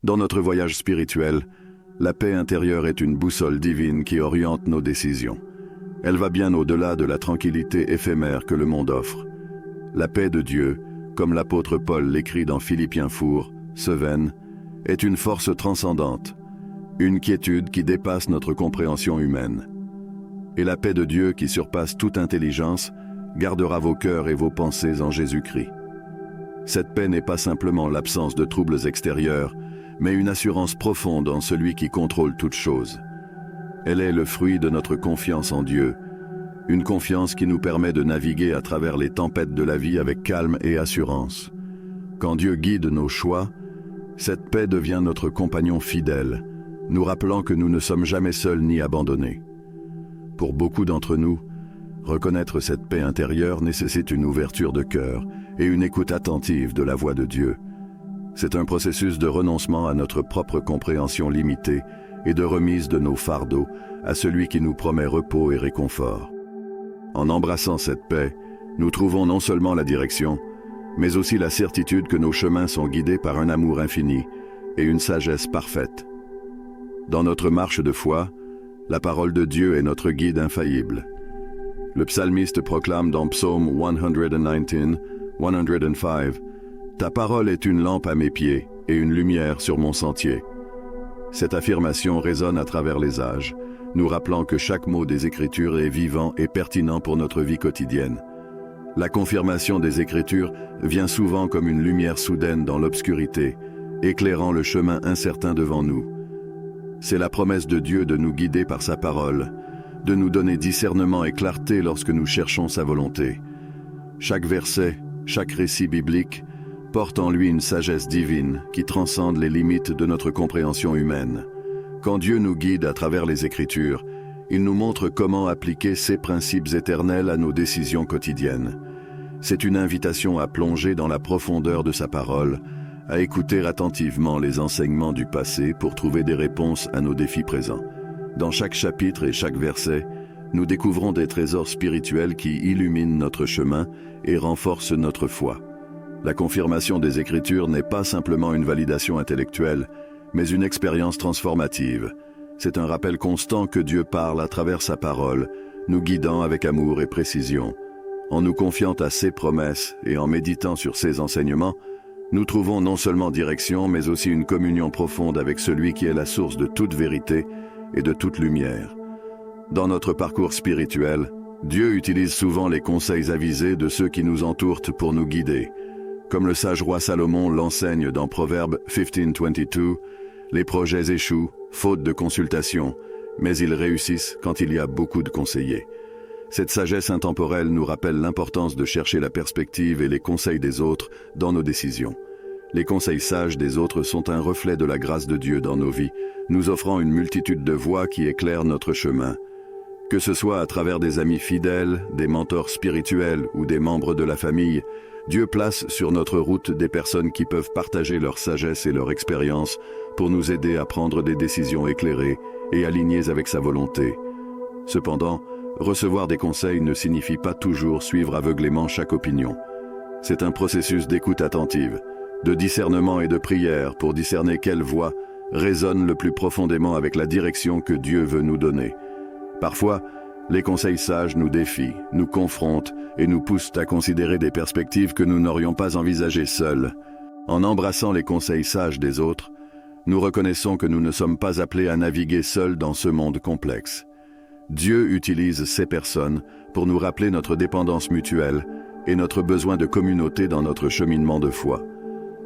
Dans notre voyage spirituel, la paix intérieure est une boussole divine qui oriente nos décisions. Elle va bien au-delà de la tranquillité éphémère que le monde offre. La paix de Dieu, comme l'apôtre Paul l'écrit dans Philippiens 4:7, est une force transcendante, une quiétude qui dépasse notre compréhension humaine. Et la paix de Dieu qui surpasse toute intelligence gardera vos cœurs et vos pensées en Jésus-Christ. Cette paix n'est pas simplement l'absence de troubles extérieurs, mais une assurance profonde en celui qui contrôle toutes choses. Elle est le fruit de notre confiance en Dieu, une confiance qui nous permet de naviguer à travers les tempêtes de la vie avec calme et assurance. Quand Dieu guide nos choix, cette paix devient notre compagnon fidèle, nous rappelant que nous ne sommes jamais seuls ni abandonnés. Pour beaucoup d'entre nous, reconnaître cette paix intérieure nécessite une ouverture de cœur et une écoute attentive de la voix de Dieu. C'est un processus de renoncement à notre propre compréhension limitée et de remise de nos fardeaux à celui qui nous promet repos et réconfort. En embrassant cette paix, nous trouvons non seulement la direction, mais aussi la certitude que nos chemins sont guidés par un amour infini et une sagesse parfaite. Dans notre marche de foi, la parole de Dieu est notre guide infaillible. Le psalmiste proclame dans Psaume 119, 105, « Ta parole est une lampe à mes pieds et une lumière sur mon sentier. » Cette affirmation résonne à travers les âges, nous rappelant que chaque mot des Écritures est vivant et pertinent pour notre vie quotidienne. La confirmation des Écritures vient souvent comme une lumière soudaine dans l'obscurité, éclairant le chemin incertain devant nous. C'est la promesse de Dieu de nous guider par sa parole, de nous donner discernement et clarté lorsque nous cherchons sa volonté. Chaque verset, chaque récit biblique porte en lui une sagesse divine qui transcende les limites de notre compréhension humaine. Quand Dieu nous guide à travers les Écritures, il nous montre comment appliquer ces principes éternels à nos décisions quotidiennes. C'est une invitation à plonger dans la profondeur de sa parole, à écouter attentivement les enseignements du passé pour trouver des réponses à nos défis présents. Dans chaque chapitre et chaque verset, nous découvrons des trésors spirituels qui illuminent notre chemin et renforcent notre foi. La confirmation des Écritures n'est pas simplement une validation intellectuelle, mais une expérience transformative. C'est un rappel constant que Dieu parle à travers sa parole, nous guidant avec amour et précision. En nous confiant à ses promesses et en méditant sur ses enseignements, nous trouvons non seulement direction, mais aussi une communion profonde avec celui qui est la source de toute vérité et de toute lumière. Dans notre parcours spirituel, Dieu utilise souvent les conseils avisés de ceux qui nous entourent pour nous guider. Comme le sage roi Salomon l'enseigne dans Proverbe 15:22, les projets échouent, faute de consultation, mais ils réussissent quand il y a beaucoup de conseillers. Cette sagesse intemporelle nous rappelle l'importance de chercher la perspective et les conseils des autres dans nos décisions. Les conseils sages des autres sont un reflet de la grâce de Dieu dans nos vies, nous offrant une multitude de voies qui éclairent notre chemin. Que ce soit à travers des amis fidèles, des mentors spirituels ou des membres de la famille, Dieu place sur notre route des personnes qui peuvent partager leur sagesse et leur expérience pour nous aider à prendre des décisions éclairées et alignées avec sa volonté. Cependant, recevoir des conseils ne signifie pas toujours suivre aveuglément chaque opinion. C'est un processus d'écoute attentive, de discernement et de prière pour discerner quelle voix résonne le plus profondément avec la direction que Dieu veut nous donner. Parfois, les conseils sages nous défient, nous confrontent et nous poussent à considérer des perspectives que nous n'aurions pas envisagées seuls. En embrassant les conseils sages des autres, nous reconnaissons que nous ne sommes pas appelés à naviguer seuls dans ce monde complexe. Dieu utilise ces personnes pour nous rappeler notre dépendance mutuelle et notre besoin de communauté dans notre cheminement de foi.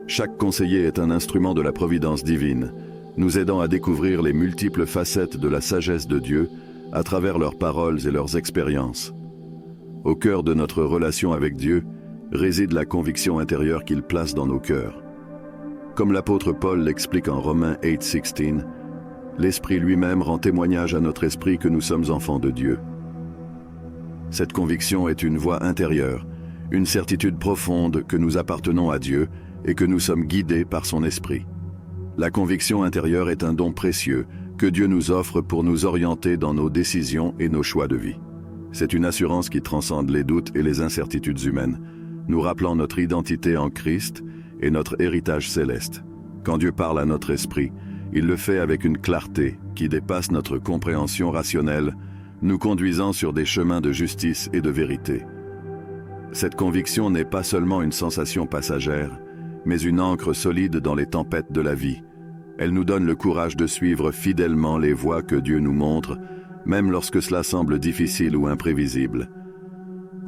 Chaque conseiller est un instrument de la providence divine, nous aidant à découvrir les multiples facettes de la sagesse de Dieu à travers leurs paroles et leurs expériences. Au cœur de notre relation avec Dieu réside la conviction intérieure qu'il place dans nos cœurs. Comme l'apôtre Paul l'explique en Romains 8:16, l'Esprit lui-même rend témoignage à notre esprit que nous sommes enfants de Dieu. Cette conviction est une voix intérieure, une certitude profonde que nous appartenons à Dieu et que nous sommes guidés par son Esprit. La conviction intérieure est un don précieux que Dieu nous offre pour nous orienter dans nos décisions et nos choix de vie. C'est une assurance qui transcende les doutes et les incertitudes humaines, nous rappelant notre identité en Christ et notre héritage céleste. Quand Dieu parle à notre esprit, il le fait avec une clarté qui dépasse notre compréhension rationnelle, nous conduisant sur des chemins de justice et de vérité. Cette conviction n'est pas seulement une sensation passagère, mais une ancre solide dans les tempêtes de la vie. Elle nous donne le courage de suivre fidèlement les voies que Dieu nous montre, même lorsque cela semble difficile ou imprévisible.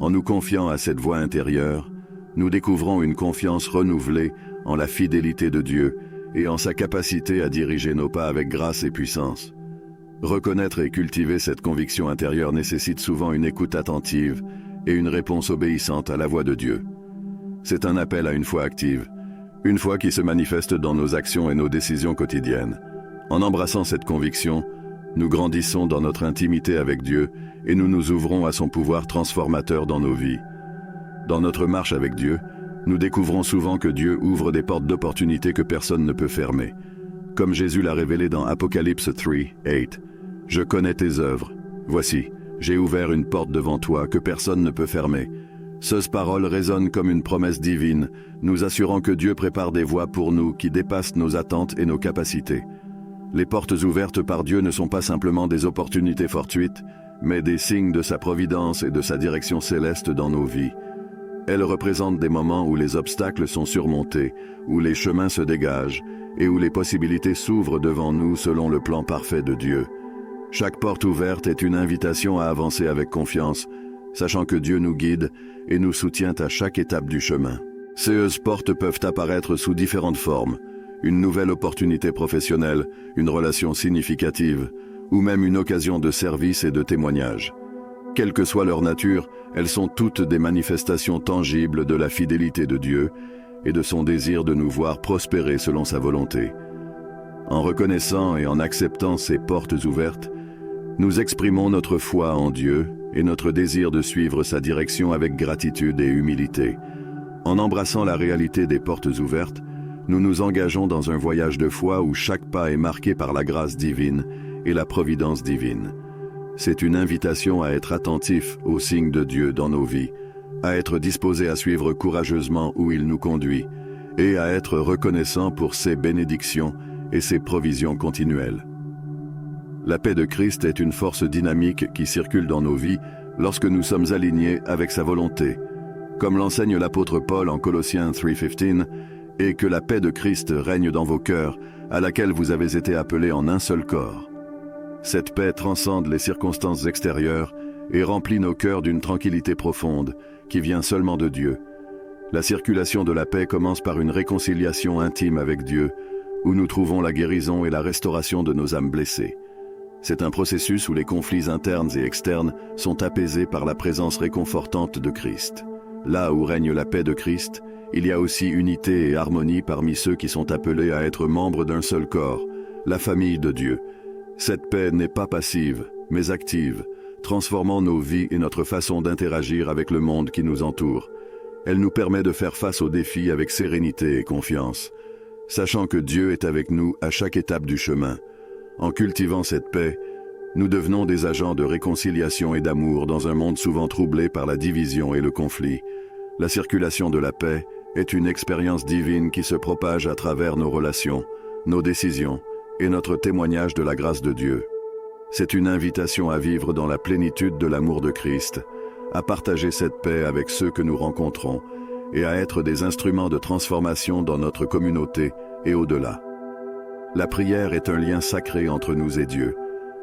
En nous confiant à cette voie intérieure, nous découvrons une confiance renouvelée en la fidélité de Dieu et en sa capacité à diriger nos pas avec grâce et puissance. Reconnaître et cultiver cette conviction intérieure nécessite souvent une écoute attentive et une réponse obéissante à la voix de Dieu. C'est un appel à une foi active, une foi qui se manifeste dans nos actions et nos décisions quotidiennes. En embrassant cette conviction, nous grandissons dans notre intimité avec Dieu et nous nous ouvrons à son pouvoir transformateur dans nos vies. Dans notre marche avec Dieu, nous découvrons souvent que Dieu ouvre des portes d'opportunités que personne ne peut fermer. Comme Jésus l'a révélé dans Apocalypse 3:8, « Je connais tes œuvres. Voici, j'ai ouvert une porte devant toi que personne ne peut fermer. » Ces paroles résonnent comme une promesse divine, nous assurant que Dieu prépare des voies pour nous qui dépassent nos attentes et nos capacités. Les portes ouvertes par Dieu ne sont pas simplement des opportunités fortuites, mais des signes de sa providence et de sa direction céleste dans nos vies. Elles représentent des moments où les obstacles sont surmontés, où les chemins se dégagent et où les possibilités s'ouvrent devant nous selon le plan parfait de Dieu. Chaque porte ouverte est une invitation à avancer avec confiance, sachant que Dieu nous guide et nous soutient à chaque étape du chemin. Ces portes peuvent apparaître sous différentes formes, une nouvelle opportunité professionnelle, une relation significative, ou même une occasion de service et de témoignage. Quelle que soit leur nature, elles sont toutes des manifestations tangibles de la fidélité de Dieu et de son désir de nous voir prospérer selon sa volonté. En reconnaissant et en acceptant ces portes ouvertes, nous exprimons notre foi en Dieu et notre désir de suivre sa direction avec gratitude et humilité. En embrassant la réalité des portes ouvertes, nous nous engageons dans un voyage de foi où chaque pas est marqué par la grâce divine et la providence divine. C'est une invitation à être attentif aux signes de Dieu dans nos vies, à être disposé à suivre courageusement où il nous conduit, et à être reconnaissant pour ses bénédictions et ses provisions continuelles. La paix de Christ est une force dynamique qui circule dans nos vies lorsque nous sommes alignés avec sa volonté. Comme l'enseigne l'apôtre Paul en Colossiens 3:15, et que la paix de Christ règne dans vos cœurs, à laquelle vous avez été appelés en un seul corps. Cette paix transcende les circonstances extérieures et remplit nos cœurs d'une tranquillité profonde qui vient seulement de Dieu. La circulation de la paix commence par une réconciliation intime avec Dieu, où nous trouvons la guérison et la restauration de nos âmes blessées. C'est un processus où les conflits internes et externes sont apaisés par la présence réconfortante de Christ. Là où règne la paix de Christ, il y a aussi unité et harmonie parmi ceux qui sont appelés à être membres d'un seul corps, la famille de Dieu. Cette paix n'est pas passive, mais active, transformant nos vies et notre façon d'interagir avec le monde qui nous entoure. Elle nous permet de faire face aux défis avec sérénité et confiance, sachant que Dieu est avec nous à chaque étape du chemin. En cultivant cette paix, nous devenons des agents de réconciliation et d'amour dans un monde souvent troublé par la division et le conflit. La circulation de la paix est une expérience divine qui se propage à travers nos relations, nos décisions et notre témoignage de la grâce de Dieu. C'est une invitation à vivre dans la plénitude de l'amour de Christ, à partager cette paix avec ceux que nous rencontrons et à être des instruments de transformation dans notre communauté et au-delà. La prière est un lien sacré entre nous et Dieu,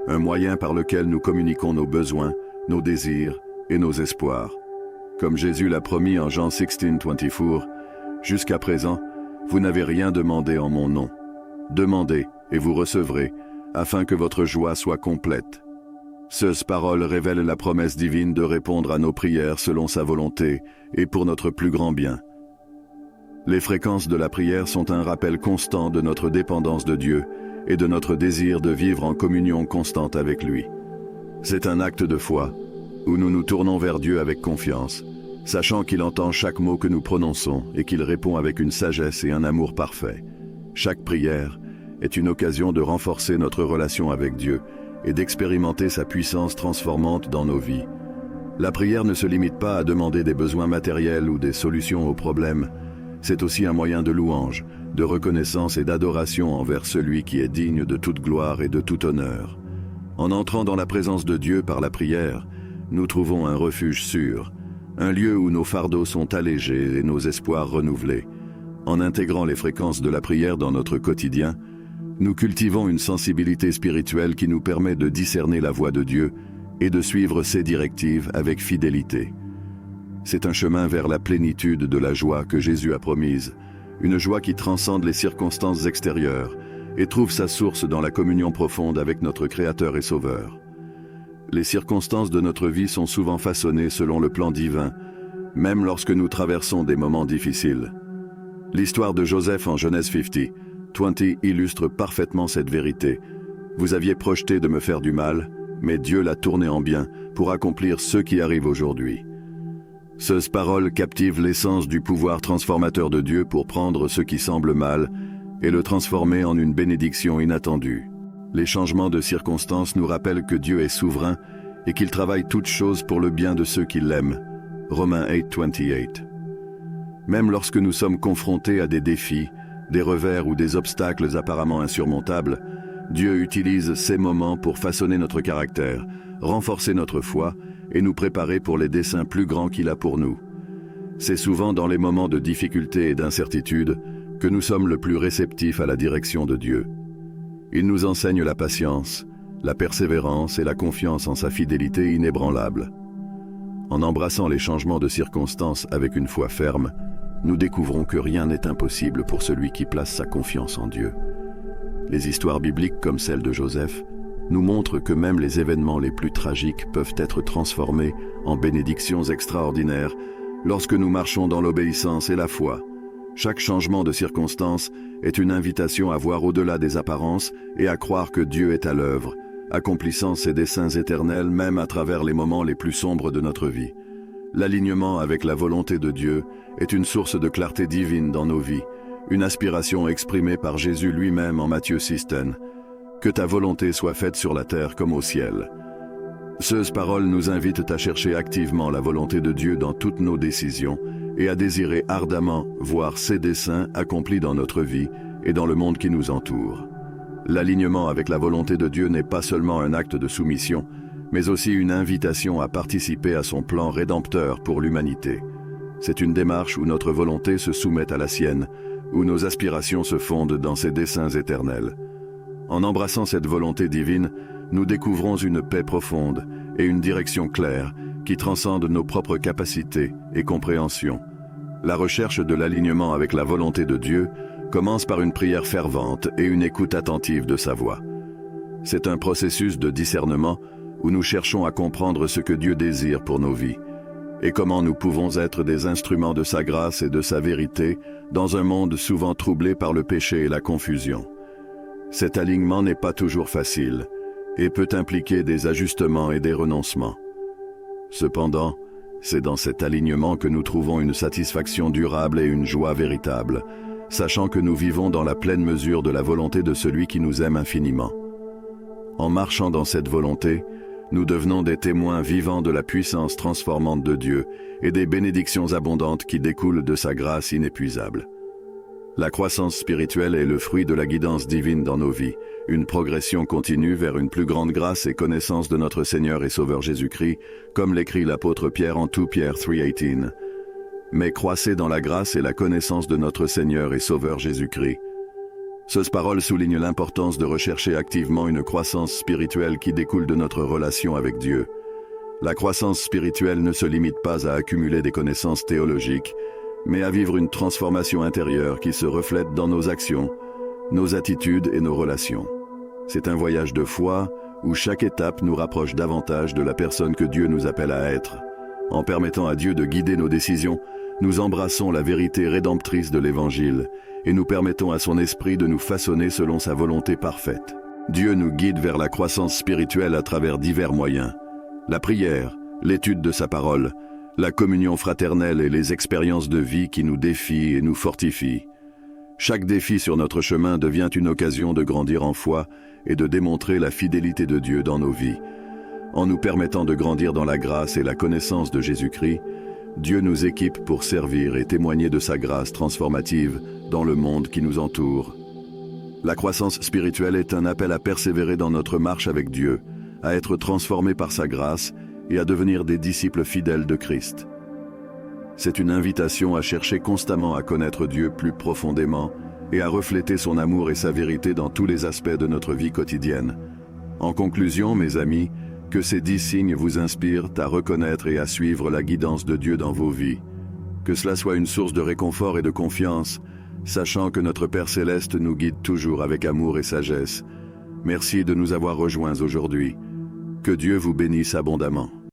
un moyen par lequel nous communiquons nos besoins, nos désirs et nos espoirs. Comme Jésus l'a promis en Jean 16:24, « Jusqu'à présent, vous n'avez rien demandé en mon nom. Demandez et vous recevrez, afin que votre joie soit complète. » Ces paroles révèlent la promesse divine de répondre à nos prières selon sa volonté et pour notre plus grand bien. Les fréquences de la prière sont un rappel constant de notre dépendance de Dieu et de notre désir de vivre en communion constante avec lui. C'est un acte de foi, où nous nous tournons vers Dieu avec confiance, sachant qu'il entend chaque mot que nous prononçons et qu'il répond avec une sagesse et un amour parfait. Chaque prière est une occasion de renforcer notre relation avec Dieu et d'expérimenter sa puissance transformante dans nos vies. La prière ne se limite pas à demander des besoins matériels ou des solutions aux problèmes, c'est aussi un moyen de louange, de reconnaissance et d'adoration envers celui qui est digne de toute gloire et de tout honneur. En entrant dans la présence de Dieu par la prière, nous trouvons un refuge sûr, un lieu où nos fardeaux sont allégés et nos espoirs renouvelés. En intégrant les fréquences de la prière dans notre quotidien, nous cultivons une sensibilité spirituelle qui nous permet de discerner la voix de Dieu et de suivre ses directives avec fidélité. C'est un chemin vers la plénitude de la joie que Jésus a promise, une joie qui transcende les circonstances extérieures et trouve sa source dans la communion profonde avec notre Créateur et Sauveur. Les circonstances de notre vie sont souvent façonnées selon le plan divin, même lorsque nous traversons des moments difficiles. L'histoire de Joseph en Genèse 20 illustre parfaitement cette vérité. Vous aviez projeté de me faire du mal, mais Dieu l'a tourné en bien pour accomplir ce qui arrive aujourd'hui. Cette parole captive l'essence du pouvoir transformateur de Dieu pour prendre ce qui semble mal et le transformer en une bénédiction inattendue. Les changements de circonstances nous rappellent que Dieu est souverain et qu'il travaille toutes choses pour le bien de ceux qui l'aiment. Romains 8:28. Même lorsque nous sommes confrontés à des défis, des revers ou des obstacles apparemment insurmontables, Dieu utilise ces moments pour façonner notre caractère, renforcer notre foi et nous préparer pour les desseins plus grands qu'il a pour nous. C'est souvent dans les moments de difficulté et d'incertitude que nous sommes le plus réceptifs à la direction de Dieu. Il nous enseigne la patience, la persévérance et la confiance en sa fidélité inébranlable. En embrassant les changements de circonstances avec une foi ferme, nous découvrons que rien n'est impossible pour celui qui place sa confiance en Dieu. Les histoires bibliques comme celle de Joseph nous montrent que même les événements les plus tragiques peuvent être transformés en bénédictions extraordinaires lorsque nous marchons dans l'obéissance et la foi. Chaque changement de circonstance est une invitation à voir au-delà des apparences et à croire que Dieu est à l'œuvre, accomplissant ses desseins éternels même à travers les moments les plus sombres de notre vie. L'alignement avec la volonté de Dieu est une source de clarté divine dans nos vies, une aspiration exprimée par Jésus lui-même en Matthieu 6:10. Que ta volonté soit faite sur la terre comme au ciel. Ces paroles nous invitent à chercher activement la volonté de Dieu dans toutes nos décisions et à désirer ardemment voir ses desseins accomplis dans notre vie et dans le monde qui nous entoure. L'alignement avec la volonté de Dieu n'est pas seulement un acte de soumission, mais aussi une invitation à participer à son plan rédempteur pour l'humanité. C'est une démarche où notre volonté se soumet à la sienne, où nos aspirations se fondent dans ses desseins éternels. En embrassant cette volonté divine, nous découvrons une paix profonde et une direction claire qui transcendent nos propres capacités et compréhensions. La recherche de l'alignement avec la volonté de Dieu commence par une prière fervente et une écoute attentive de sa voix. C'est un processus de discernement où nous cherchons à comprendre ce que Dieu désire pour nos vies et comment nous pouvons être des instruments de sa grâce et de sa vérité dans un monde souvent troublé par le péché et la confusion. Cet alignement n'est pas toujours facile et peut impliquer des ajustements et des renoncements. Cependant, c'est dans cet alignement que nous trouvons une satisfaction durable et une joie véritable, sachant que nous vivons dans la pleine mesure de la volonté de celui qui nous aime infiniment. En marchant dans cette volonté, nous devenons des témoins vivants de la puissance transformante de Dieu et des bénédictions abondantes qui découlent de sa grâce inépuisable. La croissance spirituelle est le fruit de la guidance divine dans nos vies, une progression continue vers une plus grande grâce et connaissance de notre Seigneur et Sauveur Jésus-Christ, comme l'écrit l'apôtre Pierre en 2 Pierre 3:18. Mais croissez dans la grâce et la connaissance de notre Seigneur et Sauveur Jésus-Christ. Cette parole souligne l'importance de rechercher activement une croissance spirituelle qui découle de notre relation avec Dieu. La croissance spirituelle ne se limite pas à accumuler des connaissances théologiques, mais à vivre une transformation intérieure qui se reflète dans nos actions, nos attitudes et nos relations. C'est un voyage de foi où chaque étape nous rapproche davantage de la personne que Dieu nous appelle à être. En permettant à Dieu de guider nos décisions, nous embrassons la vérité rédemptrice de l'Évangile et nous permettons à son esprit de nous façonner selon sa volonté parfaite. Dieu nous guide vers la croissance spirituelle à travers divers moyens. La prière, l'étude de sa parole, la communion fraternelle et les expériences de vie qui nous défient et nous fortifient. Chaque défi sur notre chemin devient une occasion de grandir en foi et de démontrer la fidélité de Dieu dans nos vies. En nous permettant de grandir dans la grâce et la connaissance de Jésus-Christ, Dieu nous équipe pour servir et témoigner de sa grâce transformative dans le monde qui nous entoure. La croissance spirituelle est un appel à persévérer dans notre marche avec Dieu, à être transformés par sa grâce et à devenir des disciples fidèles de Christ. C'est une invitation à chercher constamment à connaître Dieu plus profondément et à refléter son amour et sa vérité dans tous les aspects de notre vie quotidienne. En conclusion, mes amis, que ces 10 signes vous inspirent à reconnaître et à suivre la guidance de Dieu dans vos vies. Que cela soit une source de réconfort et de confiance, sachant que notre Père Céleste nous guide toujours avec amour et sagesse. Merci de nous avoir rejoints aujourd'hui. Que Dieu vous bénisse abondamment.